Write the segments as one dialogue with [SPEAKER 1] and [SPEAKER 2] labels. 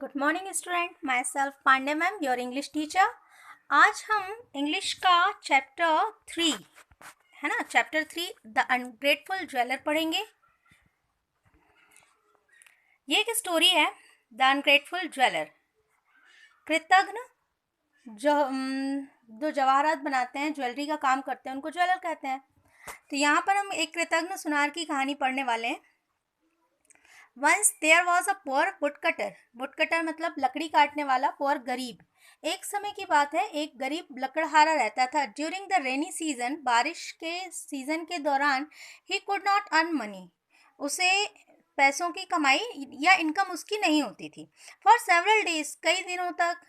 [SPEAKER 1] Good morning student, myself Pandey ma'am, your English teacher. आज हम English का chapter 3 है ना, चैप्टर 3 द अनग्रेटफुल ज्वेलर पढ़ेंगे। ये एक स्टोरी है, द अनग्रेटफुल ज्वेलर। कृतघ्न जो जवाहरात बनाते हैं, ज्वेलरी का काम करते हैं, उनको ज्वेलर कहते हैं। तो यहाँ पर हम एक कृतघ्न सुनार की कहानी पढ़ने वाले हैं। Once there was a poor woodcutter. Woodcutter मतलब लकड़ी काटने वाला, पुअर गरीब। एक समय की बात है, एक गरीब लकड़हारा रहता था। ड्यूरिंग द रेनी सीजन, बारिश के सीजन के दौरान, he could not earn money. उसे पैसों की कमाई या इनकम उसकी नहीं होती थी। फॉर सेवरल डेज, कई दिनों तक,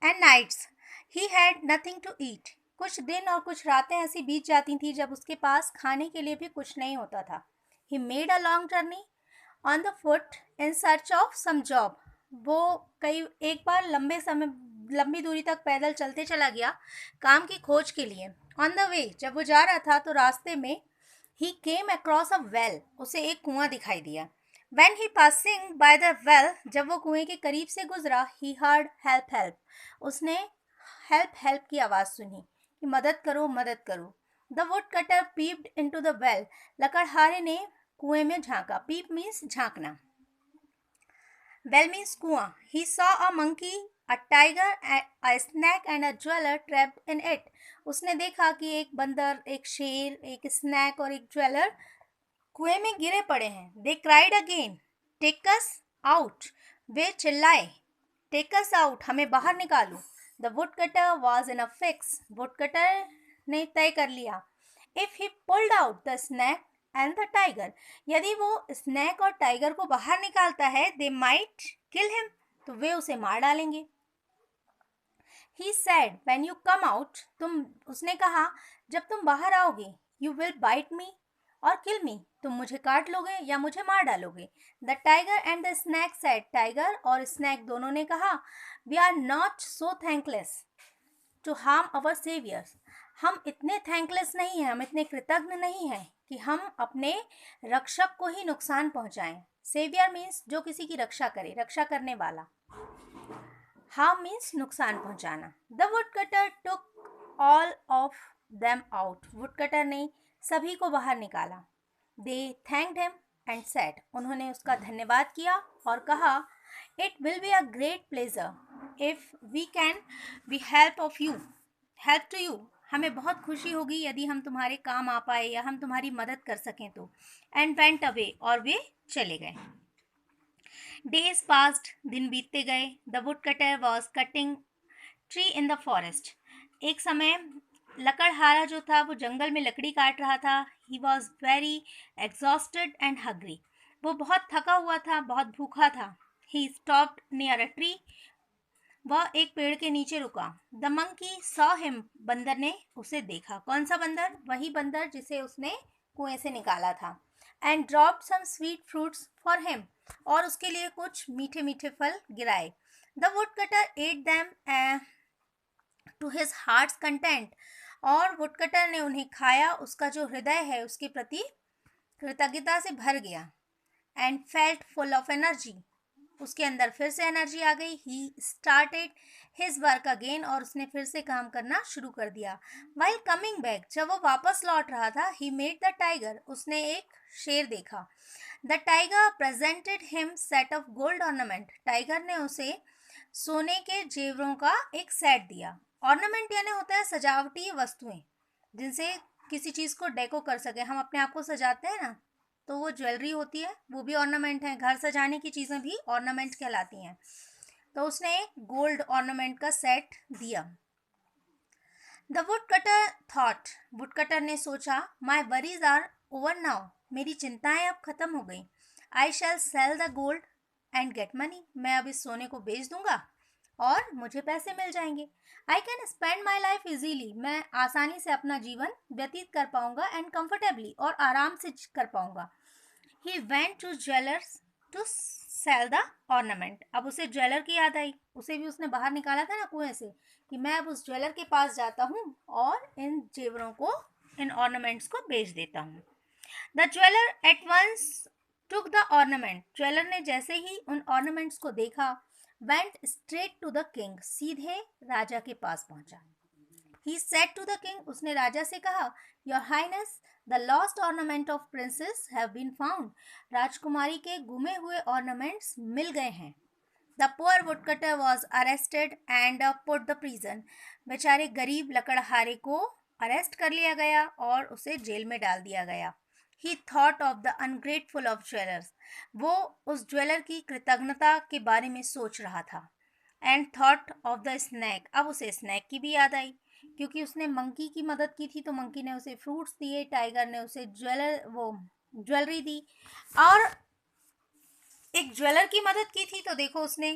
[SPEAKER 1] and nights, he had nothing to eat. कुछ दिन और कुछ रातें ऐसी बीत जाती थी जब उसके पास खाने के लिए भी कुछ नहीं होता था। He made a long journey on the foot in search of some job. वो एक बार लंबी दूरी तक पैदल चलते चला गया काम की खोज के लिए। ऑन द वे, जब वो जा रहा था तो रास्ते में ही केम अक्रॉस अ वेल। उसे एक कुआं दिखाई दिया। When he passing by the well, जब वो कुएं के करीब से गुजरा, he heard help help। उसने हेल्प हेल्प की आवाज़ सुनी कि मदद करो मदद करो। The woodcutter peeped into the well. लकड़हारे ने कुएं में झांका। पीप मीन्स झांकना, वेल मीन्स कुआं। He saw a monkey, a tiger, a snake and a jeweller trapped in it. उसने देखा कि एक बंदर, एक शेर, एक स्नैक और एक ज्वेलर कुएं में गिरे पड़े हैं। They cried again, take us out. वे चिल्लाए, टेक अस आउट, हमें बाहर निकालो। The woodcutter was in a fix. Woodcutter ने तय कर लिया। If he pulled out the snake and the tiger, यदि वो स्नैक और टाइगर को बाहर निकालता है, दे माइट किल हिम, तो वे उसे मार डालेंगे। He said, when you come out, उसने कहा, जब तुम बाहर आओगे, यू विल बाइट मी और किल मी, तुम मुझे काट लोगे या मुझे मार डालोगे। The tiger and the snake said, tiger और स्नैक दोनों ने कहा, we are not so thankless to harm our saviours. हम इतने थैंकलेस नहीं हैं, हम इतने कृतज्ञ नहीं हैं कि हम अपने रक्षक को ही नुकसान पहुंचाएं। सेवियर मीन्स जो किसी की रक्षा करे, रक्षा करने वाला। हार्म मीन्स नुकसान पहुंचाना। The woodcutter took all of them out. Woodcutter ने सभी को बाहर निकाला। They thanked him and said, उन्होंने उसका धन्यवाद किया और कहा, it will be a great pleasure if we can be help to you. हमें बहुत खुशी होगी यदि हम तुम्हारे काम आ पाए या हम तुम्हारी मदद कर सकें तो। एंड वेंट अवे, और वे चले गए। डेज पास्ड, दिन बीतते गए। The woodcutter was cutting tree in the forest. एक समय लकड़हारा जो था वो जंगल में लकड़ी काट रहा था। He was very exhausted and hungry. वो बहुत थका हुआ था, बहुत भूखा था। He stopped near a tree. वह एक पेड़ के नीचे रुका। द मंकी सॉ हिम, बंदर ने उसे देखा। कौन सा बंदर? वही बंदर जिसे उसने कुएं से निकाला था। And dropped some sweet fruits for him, और उसके लिए कुछ मीठे मीठे फल गिराए। The woodcutter ate them to his hearts content, और वुडकटर ने उन्हें खाया। उसका जो हृदय है उसके प्रति कृतज्ञता से भर गया। And felt full of energy, उसके अंदर फिर से एनर्जी आ गई। He started his work again, और उसने फिर से काम करना शुरू कर दिया। वाइल कमिंग बैक, जब वो वापस लौट रहा था, ही मेट द टाइगर, उसने एक शेर देखा। The tiger presented him set of gold ornament, tiger ने उसे सोने के जेवरों का एक सेट दिया। ऑर्नामेंट यानी होता है सजावटी वस्तुएं, जिनसे किसी चीज़ को डेको कर सके। हम अपने आप को सजाते हैं ना, तो वो ज्वेलरी होती है, वो भी ऑर्नामेंट है। घर सजाने की चीज़ें भी ऑर्नामेंट कहलाती हैं। तो उसने एक गोल्ड ऑर्नामेंट का सेट दिया। The woodcutter thought, woodcutter ने सोचा, my worries are over now, मेरी चिंताएं अब खत्म हो गई। I shall sell the gold and get money, मैं अब इस सोने को बेच दूंगा और मुझे पैसे मिल जाएंगे। I can spend my life easily, मैं आसानी से अपना जीवन व्यतीत कर पाऊंगा। एंड कंफर्टेबली, और आराम से कर पाऊंगा। He went to jewellers to sell the ornament. अब उसे ज्वेलर की याद आई। उसे भी उसने बाहर निकाला था ना कुएं से, कि मैं अब उस ज्वेलर के पास जाता हूँ और इन जेवरों को, इन ऑर्नामेंट्स को बेच देता हूँ। The jeweller at once took the ornament, jeweller ने जैसे ही उन ऑर्नामेंट्स को देखा, went straight to the king, सीधे राजा के पास पहुंचा। He said to the king, उसने राजा से कहा, Your Highness, the lost ornament of princess have been found. राजकुमारी के गुमे हुए ornaments मिल गए हैं। The poor woodcutter was arrested and put the prison. बेचारे गरीब लकड़हारे को अरेस्ट कर लिया गया और उसे जेल में डाल दिया गया। He thought of the ungrateful of jewelers. वो उस ज्वेलर की कृतज्ञता के बारे में सोच रहा था। And thought of the snake. अब उसे स्नैक की भी याद आई, क्योंकि उसने मंकी की मदद की थी, तो मंकी ने उसे फ्रूट्स दिए, टाइगर ने उसे ज्वेलरी दी, और एक ज्वेलर की मदद की थी, तो देखो उसने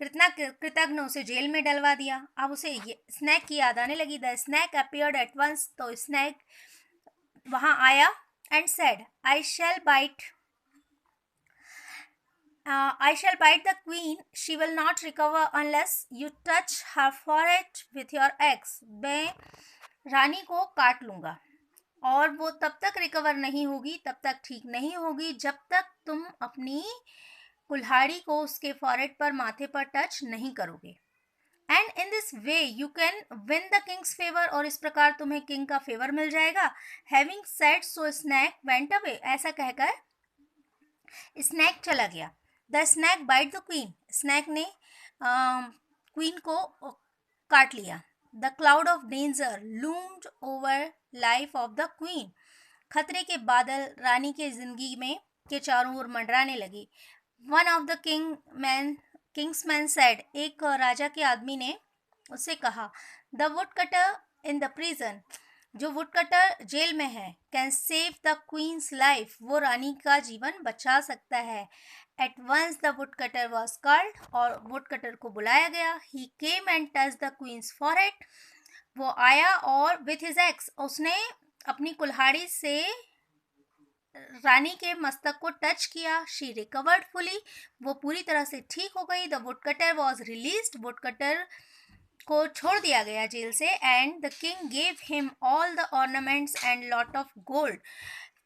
[SPEAKER 1] कितना कृतज्ञ उसे जेल में डलवा दिया। अब उसे स्नैक की याद आने लगी। The snake appeared at once, तो स्नैक वहाँ आया and said, I shall bite the queen. She will not recover unless you touch her forehead with your axe. मैं रानी को काट लूँगा और वो तब तक रिकवर नहीं होगी, तब तक ठीक नहीं होगी, जब तक तुम अपनी कुल्हाड़ी को उसके फॉरहेड पर, माथे पर टच नहीं करोगे। And in this way you can win the king's favour, और इस प्रकार तुम्हें किंग का फेवर मिल जाएगा। Having said so snake went away, ऐसा कहकर स्नैक चला गया। The snake bite the queen, snake ने क्वीन को काट लिया। The cloud of danger loomed over life of the queen, खतरे के बादल रानी के जिंदगी में के चारों ओर मंडराने लगी। One of the king's men said, एक राजा के आदमी ने उससे कहा, the woodcutter in the prison, जो वुड कटर जेल में है, can save the queen's life, वो रानी का जीवन बचा सकता है। At once the woodcutter was called, और वुड कटर को बुलाया गया। He came and touch the queen's forehead, वो आया और विथ हिज एक्स, उसने अपनी कुल्हाड़ी से रानी के मस्तक को टच किया। शी रिकवर्ड फुली, वो पूरी तरह से ठीक हो गई। The woodcutter was released, would cutter को छोड़ दिया गया जेल से। And the king gave him all the ornaments and lot of gold,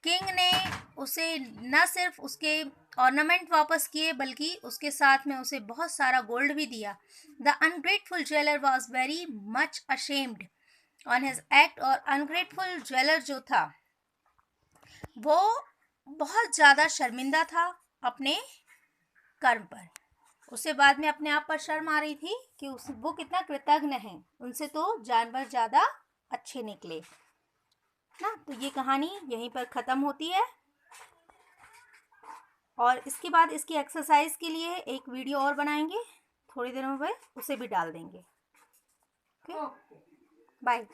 [SPEAKER 1] king ने उसे न सिर्फ उसके ऑर्नामेंट वापस किए, बल्कि उसके साथ में उसे बहुत सारा गोल्ड भी दिया। The ungrateful jeweller was very much ashamed on his act, और अनग्रेटफुल ज्वेलर जो था वो बहुत ज़्यादा शर्मिंदा था अपने कर्म पर। उसे बाद में अपने आप पर शर्म आ रही थी कि वो कितना कृतज्ञ है, उनसे तो जानवर ज़्यादा अच्छे निकले ना। तो ये कहानी यहीं पर ख़त्म होती है, और इसके बाद इसकी एक्सरसाइज के लिए एक वीडियो और बनाएंगे, थोड़ी देर में उसे भी डाल देंगे। Okay, bye.